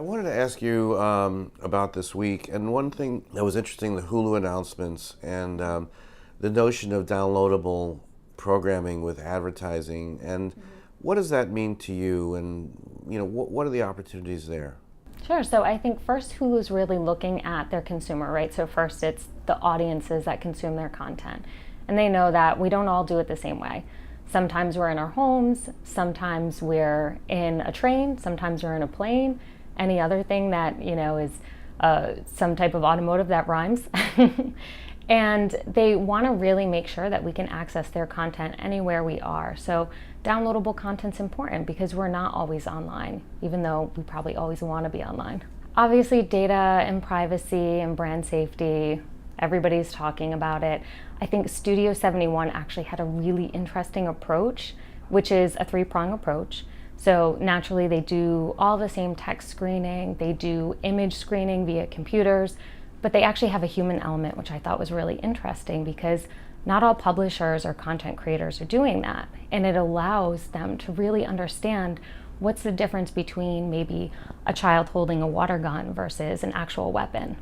I wanted to ask you about this week, and one thing that was interesting, the Hulu announcements and the notion of downloadable programming with advertising, and what does that mean to you, and what are the opportunities there? Sure. So I think first Hulu's really looking at their consumer, right? So first it's the audiences that consume their content. And they know that we don't all do it the same way. Sometimes we're in our homes, sometimes we're in a train, sometimes we're in a plane, any other thing that, is some type of automotive that rhymes. And they want to really make sure that we can access their content anywhere we are. So downloadable content's important because we're not always online, even though we probably always want to be online. Obviously, data and privacy and brand safety, everybody's talking about it. I think Studio 71 actually had a really interesting approach, which is a three-prong approach. So naturally, they do all the same text screening, they do image screening via computers, but they actually have a human element, which I thought was really interesting because not all publishers or content creators are doing that. And it allows them to really understand what's the difference between maybe a child holding a water gun versus an actual weapon.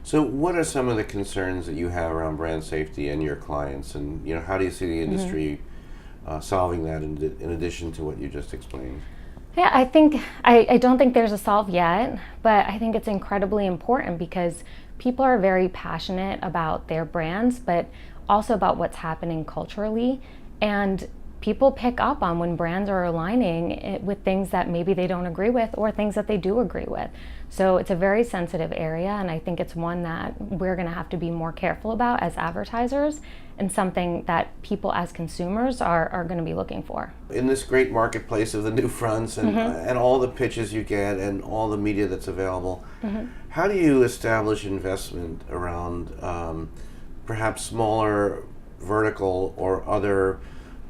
So what are some of the concerns that you have around brand safety and your clients, and how do you see the industry solving that in addition to what you just explained? Yeah, I don't think there's a solve yet, but I think it's incredibly important because people are very passionate about their brands, but also about what's happening culturally. And people pick up on when brands are aligning with things that maybe they don't agree with or things that they do agree with. So it's a very sensitive area, and I think it's one that we're going to have to be more careful about as advertisers, and something that people as consumers are going to be looking for. In this great marketplace of the new fronts and all the pitches you get and all the media that's available, how do you establish investment around perhaps smaller vertical or other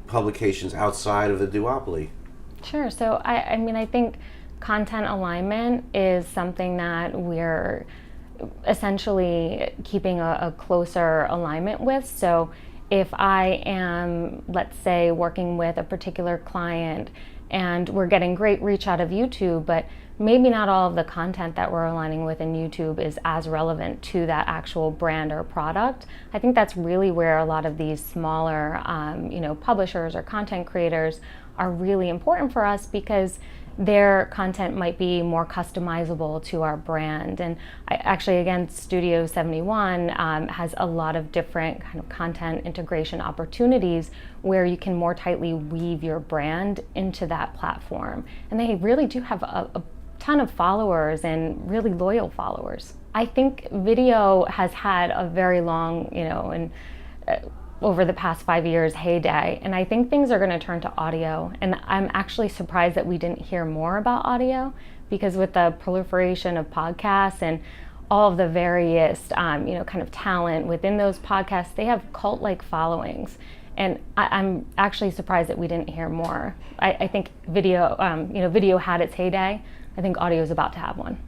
publications outside of the duopoly? Sure. So I think content alignment is something that we're essentially keeping a closer alignment with. So if I am, let's say, working with a particular client and we're getting great reach out of YouTube, but maybe not all of the content that we're aligning with in YouTube is as relevant to that actual brand or product. I think that's really where a lot of these smaller publishers or content creators are really important for us, because their content might be more customizable to our brand. And again, Studio 71 has a lot of different kind of content integration opportunities where you can more tightly weave your brand into that platform. And they really do have a ton of followers and really loyal followers. I think video has had a very long, over the past 5 years, heyday, and I think things are going to turn to audio. And I'm actually surprised that we didn't hear more about audio, because with the proliferation of podcasts and all of the various kind of talent within those podcasts, they have cult-like followings. And I'm actually surprised that we didn't hear more. I think video had its heyday. I think audio is about to have one.